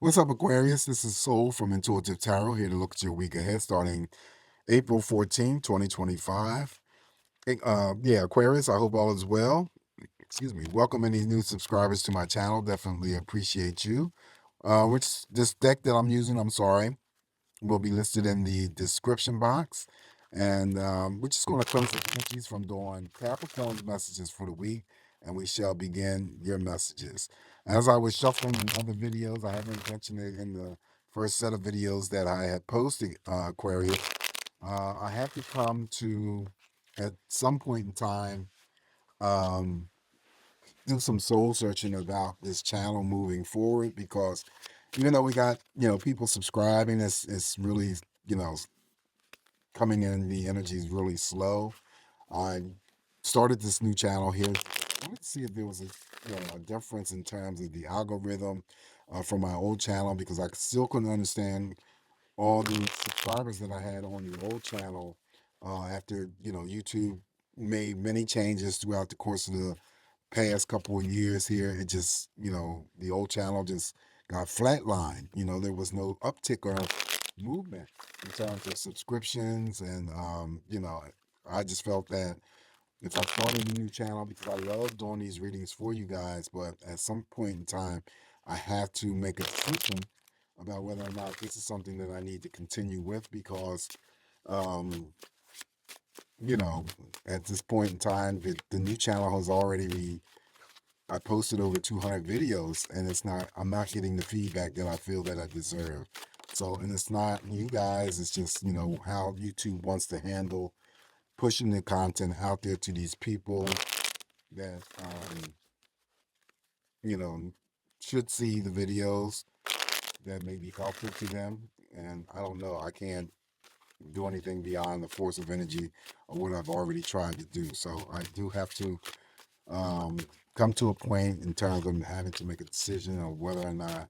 What's up, Aquarius? This is Soul from Intuitive Tarot here to look at your week ahead starting April 14th, 2025. Yeah, Aquarius, I hope all is well. Excuse me. Welcome any new subscribers to my channel. Definitely appreciate you. Which this deck that I'm using, I'm sorry, will be listed in the description box. And we're just going to close the entries from Dawn Capricorn's messages for the week, and we shall begin your messages. As I was shuffling in other videos, I haven't mentioned it in the first set of videos that I had posted, Aquarius. I have to come to, at some point in time, um, do some soul searching about this channel moving forward, because even though we got, people subscribing, it's really, you know, coming in, the energy is really slow. I started this new channel here. I wanted to see if there was a difference in terms of the algorithm from my old channel, because I still couldn't understand all the subscribers that I had on the old channel after, YouTube made many changes throughout the course of the past couple of years here. It just, the old channel just got flatlined. There was no uptick or movement in terms of subscriptions. And, I just felt that if I started a new channel, because I love doing these readings for you guys, but at some point in time, I have to make a decision about whether or not this is something that I need to continue with, because, um, at this point in time, the new channel has already I posted over 200 videos, and I'm not getting the feedback that I feel that I deserve. So, and it's not you guys, it's just, how YouTube wants to handle pushing the content out there to these people that, you know, should see the videos that may be helpful to them. And I don't know, I can't do anything beyond the force of energy of what I've already tried to do. So I do have to um, come to a point in terms of having to make a decision on whether or not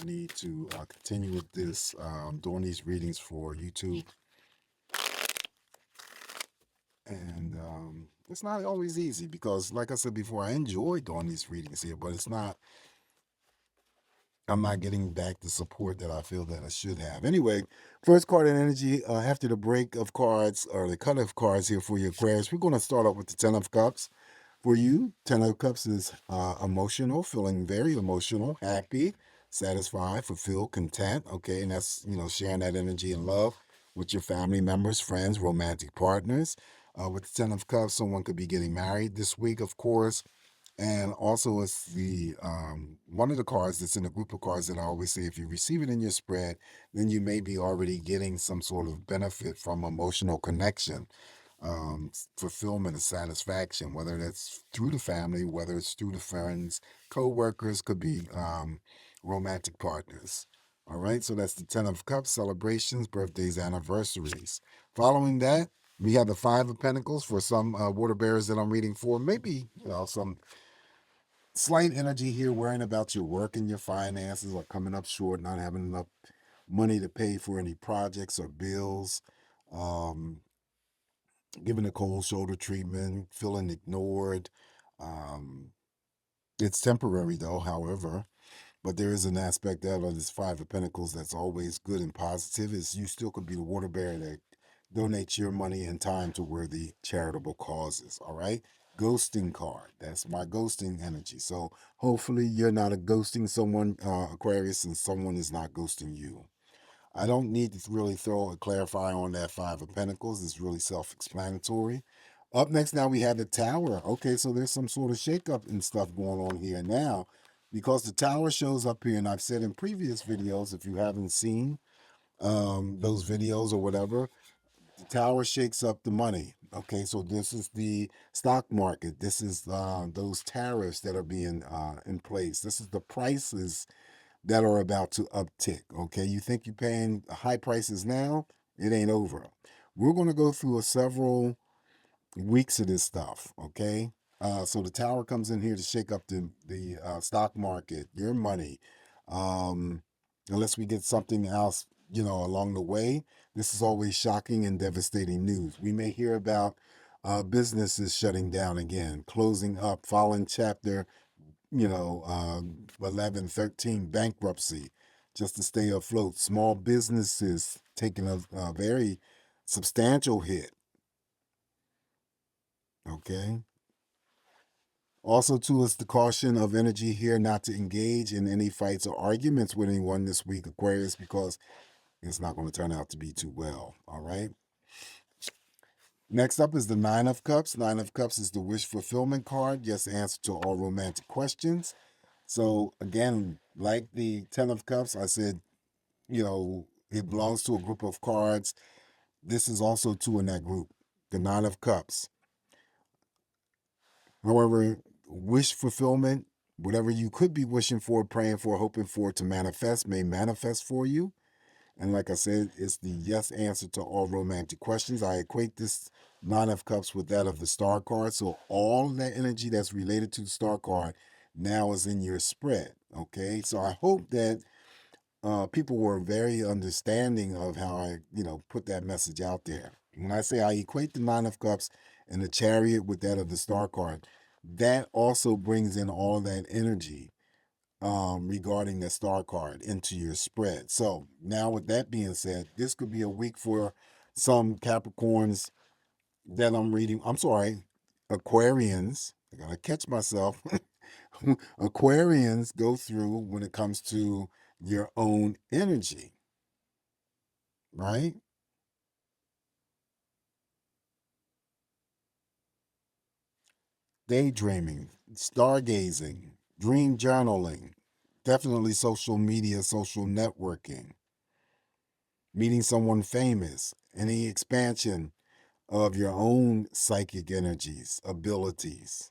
I need to continue with this, doing these readings for YouTube. And it's not always easy, because, like I said before, I enjoy doing these readings here, but I'm not getting back the support that I feel that I should have. Anyway, first card in energy after the break of cards, or the cut of cards here for your Aquarius, we're going to start off with the Ten of Cups. For you, Ten of Cups is emotional, feeling very emotional, happy, satisfied, fulfilled, content. Okay, and that's, sharing that energy and love with your family members, friends, romantic partners. With the Ten of Cups, someone could be getting married this week, of course. And also, it's the one of the cards that's in the group of cards that I always say, if you receive it in your spread, then you may be already getting some sort of benefit from emotional connection, fulfillment and satisfaction, whether that's through the family, whether it's through the friends, co-workers, could be romantic partners. All right, so that's the Ten of Cups, celebrations, birthdays, anniversaries. Following that, we have the Five of Pentacles for some water bearers that I'm reading for. Maybe, some slight energy here worrying about your work and your finances, or coming up short, not having enough money to pay for any projects or bills, um, giving a cold shoulder treatment, feeling ignored. Um, it's temporary though, however, but there is an aspect of this Five of Pentacles that's always good and positive. Is you still could be the water bearer that donates your money and time to worthy charitable causes. All right. Ghosting card. That's my ghosting energy. So hopefully you're not a ghosting someone, Aquarius, and someone is not ghosting you. I don't need to really throw a clarify on that Five of Pentacles. It's really self-explanatory. Up next, now we have the Tower. Okay, so there's some sort of shakeup and stuff going on here now, because the Tower shows up here, and I've said in previous videos, if you haven't seen those videos or whatever, the Tower shakes up the money. Okay, so this is the stock market. This is those tariffs that are being in place. This is the prices that are about to uptick. Okay, you think you're paying high prices now? It ain't over. We're going to go through several weeks of this stuff. Okay, so the Tower comes in here to shake up the stock market, your money. Um, Unless we get something else, along the way. This is always shocking and devastating news. We may hear about businesses shutting down again, closing up, following chapter 11, 13, bankruptcy. just to stay afloat. Small businesses taking a very substantial hit. Okay. Also, too, is the caution of energy here not to engage in any fights or arguments with anyone this week, Aquarius, because it's not going to turn out to be too well. All right. Next up is the Nine of Cups. Nine of Cups is the wish fulfillment card. Yes, answer to all romantic questions. So, again, like the Ten of Cups, I said, it belongs to a group of cards. This is also two in that group, the Nine of Cups. However, wish fulfillment, whatever you could be wishing for, praying for, hoping for to manifest, may manifest for you. And like I said, it's the yes answer to all romantic questions. I equate this Nine of Cups with that of the Star card. So all that energy that's related to the Star card now is in your spread. Okay. So I hope that people were very understanding of how I, put that message out there. When I say I equate the Nine of Cups and the Chariot with that of the Star card, that also brings in all that energy regarding the Star card into your spread. So now, with that being said, this could be a week for some Capricorns that I'm reading. I'm sorry, Aquarians. I gotta catch myself. Aquarians go through when it comes to your own energy, right? Daydreaming, stargazing, dream journaling, definitely social media, social networking, meeting someone famous, any expansion of your own psychic energies, abilities.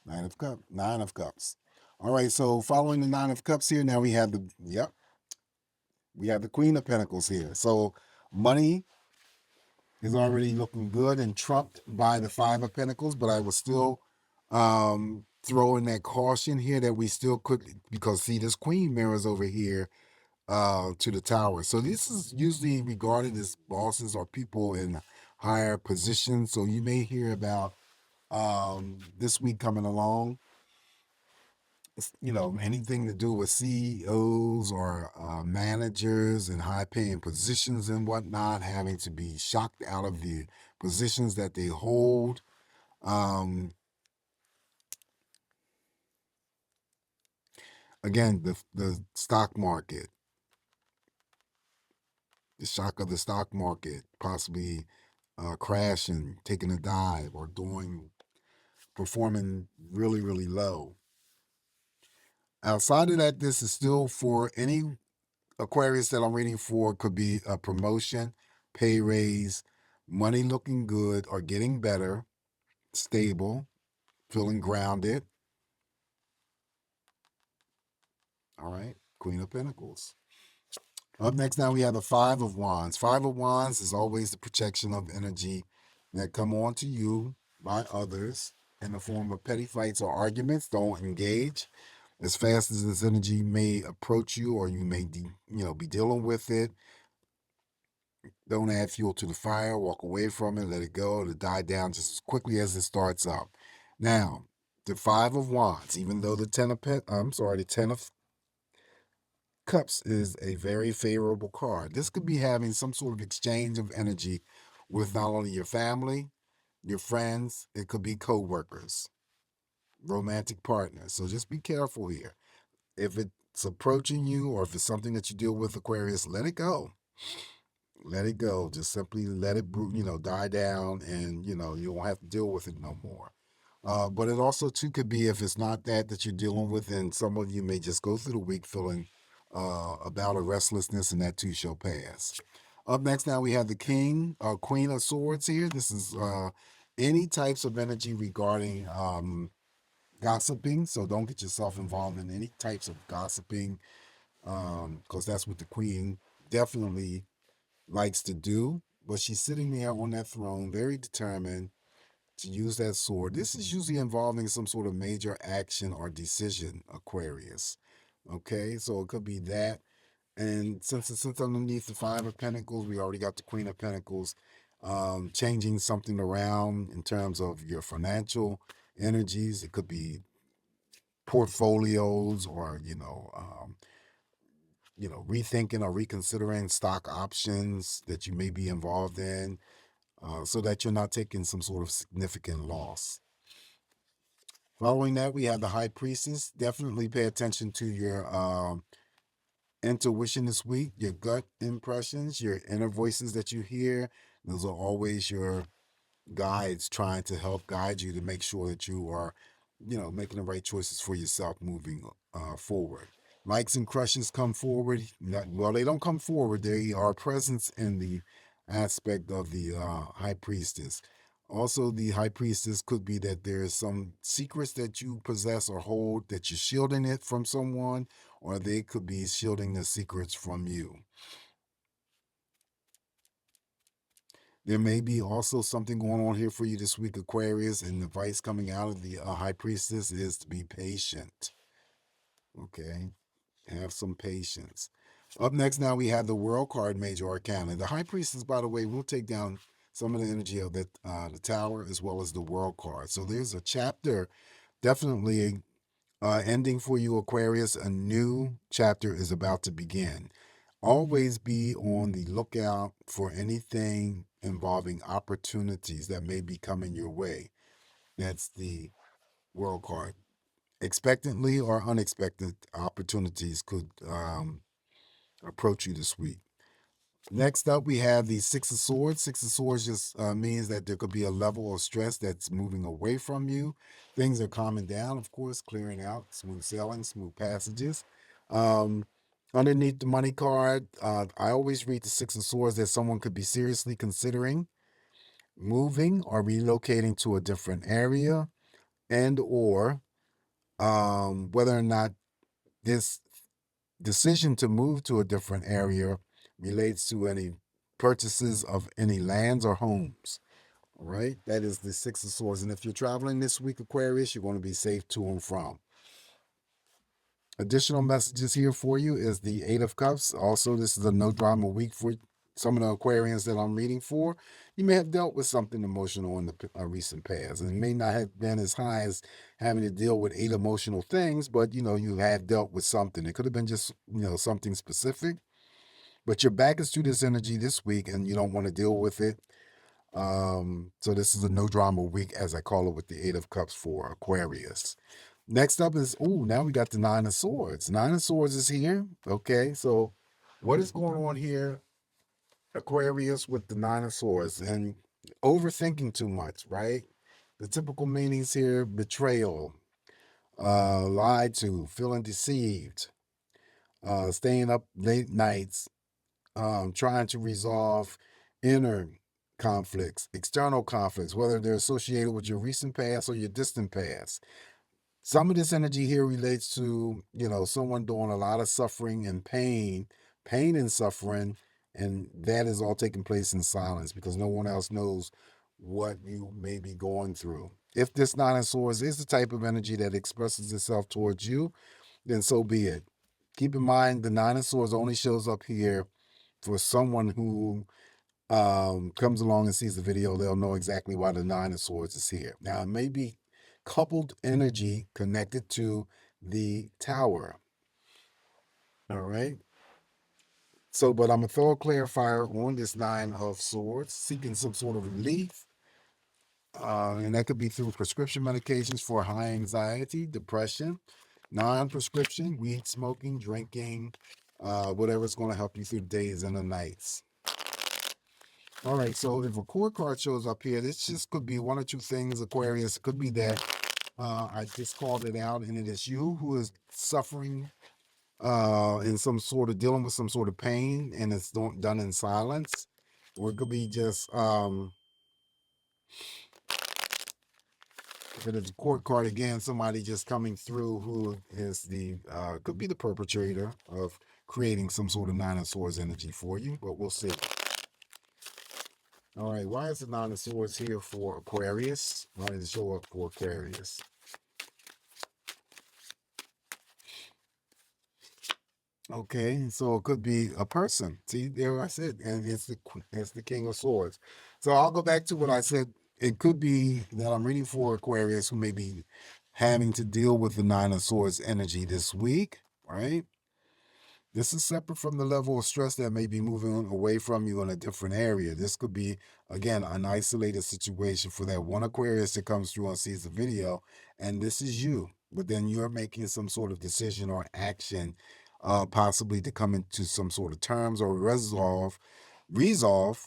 Nine of Cups. All right, so following the Nine of Cups here, now we have the Queen of Pentacles here. So money is already looking good and trumped by the Five of Pentacles, but I will still throw in that caution here that we still could, because see, this Queen mirrors over here to the Tower. So this is usually regarded as bosses or people in higher positions. So you may hear about this week coming along, anything to do with CEOs or managers and high paying positions and whatnot, having to be shocked out of the positions that they hold. Again, the stock market, the shock of the stock market, possibly crashing, taking a dive, or performing really, really low. Outside of that, this is still for any Aquarius that I'm reading for. Could be a promotion, pay raise, money looking good or getting better, stable, feeling grounded. All right, Queen of Pentacles. Up next, now we have the Five of Wands. Five of Wands is always the protection of energy that come on to you by others in the form of petty fights or arguments. Don't engage. As fast as this energy may approach you, or you may be dealing with it, don't add fuel to the fire. Walk away from it. Let it go. It'll die down just as quickly as it starts up. Now, the Five of Wands, even though the Ten of Cups is a very favorable card. This could be having some sort of exchange of energy with not only your family, your friends, it could be co-workers, romantic partners. So just be careful here. If it's approaching you, or if it's something that you deal with, Aquarius, let it go. Let it go. Just simply let it, die down, and you won't have to deal with it no more. But it also too could be, if it's not that you're dealing with, and some of you may just go through the week feeling about a restlessness, and that too shall pass. Up next, now we have the Queen of Swords here. This is any types of energy regarding gossiping. So don't get yourself involved in any types of gossiping, because that's what the Queen definitely likes to do. But she's sitting there on that throne, very determined to use that sword. This is usually involving some sort of major action or decision, Aquarius. Okay, so it could be that. And since it's underneath the Five of Pentacles, we already got the Queen of Pentacles, changing something around in terms of your financial energies. It could be portfolios, or rethinking or reconsidering stock options that you may be involved in, so that you're not taking some sort of significant loss. Following that, we have the High Priestess. Definitely pay attention to your intuition this week, your gut impressions, your inner voices that you hear. Those are always your guides trying to help guide you to make sure that you are, making the right choices for yourself moving forward. Likes and crushes come forward. Well, they don't come forward. They are presence in the aspect of the High Priestess. Also, the High Priestess could be that there's some secrets that you possess or hold that you're shielding it from someone, or they could be shielding the secrets from you. There may be also something going on here for you this week, Aquarius, and the advice coming out of the High Priestess is to be patient. Okay, have some patience. Up next, now we have the World card, Major Arcana. The High Priestess, by the way, will take down some of the energy of the Tower as well as the World card. So there's a chapter, definitely ending for you, Aquarius. A new chapter is about to begin. Always be on the lookout for anything involving opportunities that may be coming your way. That's the World card. Expectantly or unexpected opportunities could approach you this week. Next up, we have the Six of Swords. Six of Swords just means that there could be a level of stress that's moving away from you. Things are calming down, of course, clearing out, smooth sailing, smooth passages. Underneath the money card, I always read the Six of Swords that someone could be seriously considering moving or relocating to a different area, and or whether or not this decision to move to a different area relates to any purchases of any lands or homes. All right, that is the Six of Swords. And if you're traveling this week, Aquarius, you're going to be safe to and from. Additional messages here for you is the Eight of Cups. Also, this is a no drama week for some of the Aquarians that I'm reading for. You may have dealt with something emotional in the recent past, and it may not have been as high as having to deal with 8 emotional things, but you have dealt with something. It could have been just something specific, but your back is to this energy this week, and you don't want to deal with it. So this is a no drama week, as I call it, with the Eight of Cups for Aquarius. Next up is, now we got the Nine of Swords. Nine of Swords is here. Okay, so what is going on here, Aquarius, with the Nine of Swords? And overthinking too much, right? The typical meanings here: betrayal, lied to, feeling deceived, staying up late nights, trying to resolve inner conflicts, external conflicts, whether they're associated with your recent past or your distant past. Some of this energy here relates to, someone doing a lot of suffering and pain and suffering, and that is all taking place in silence because no one else knows what you may be going through. If this Nine of Swords is the type of energy that expresses itself towards you, then so be it. Keep in mind, the Nine of Swords only shows up here for someone who comes along and sees the video. They'll know exactly why the Nine of Swords is here. Now, it may be coupled energy connected to the Tower. All right. So, but I'm a thorough clarifier on this Nine of Swords, seeking some sort of relief. And that could be through prescription medications for high anxiety, depression, non-prescription, weed smoking, drinking, whatever's going to help you through the days and the nights. All right, so if a core card shows up here, this just could be one or two things, Aquarius. It could be that I just called it out, and it is you who is suffering in some sort of, dealing with some sort of pain, and it's done in silence. Or it could be just, if it is a court card, again, somebody just coming through who is could be the perpetrator of creating some sort of Nine of Swords energy for you, but we'll see. All right, why is the Nine of Swords here for Aquarius? Why did it show up for Aquarius? Okay, so it could be a person. See, there I said, and it's the King of Swords. So I'll go back to what I said. It could be that I'm reading for Aquarius who may be having to deal with the Nine of Swords energy this week, right? This is separate from the level of stress that may be moving away from you in a different area. This could be, again, an isolated situation for that one Aquarius that comes through and sees the video, and this is you. But then you're making some sort of decision or action, possibly to come into some sort of terms or resolve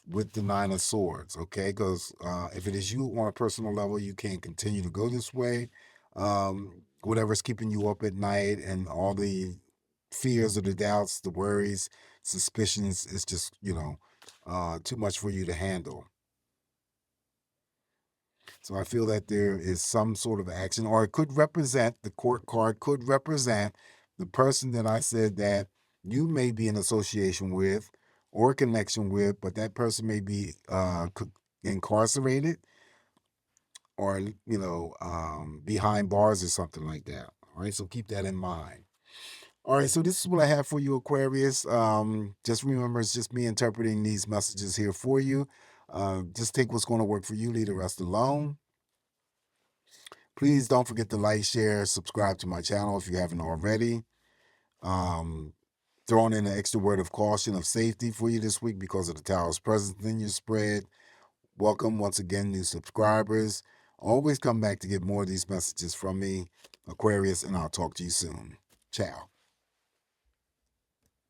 with the Nine of Swords, okay? Because if it is you on a personal level, you can't continue to go this way. Whatever's keeping you up at night and all the fears or the doubts, the worries, suspicions, is just, too much for you to handle. So I feel that there is some sort of action, or it could represent, the court card could represent the person that I said that you may be in association with or connection with, but that person may be incarcerated or, behind bars or something like that. All right, so keep that in mind. All right, so this is what I have for you, Aquarius. Just remember, it's just me interpreting these messages here for you. Just take what's going to work for you, leave the rest alone. Please don't forget to like, share, subscribe to my channel if you haven't already. Throwing in an extra word of caution, of safety for you this week because of the Tower's presence in your spread. Welcome once again, new subscribers. Always come back to get more of these messages from me, Aquarius, and I'll talk to you soon. Ciao.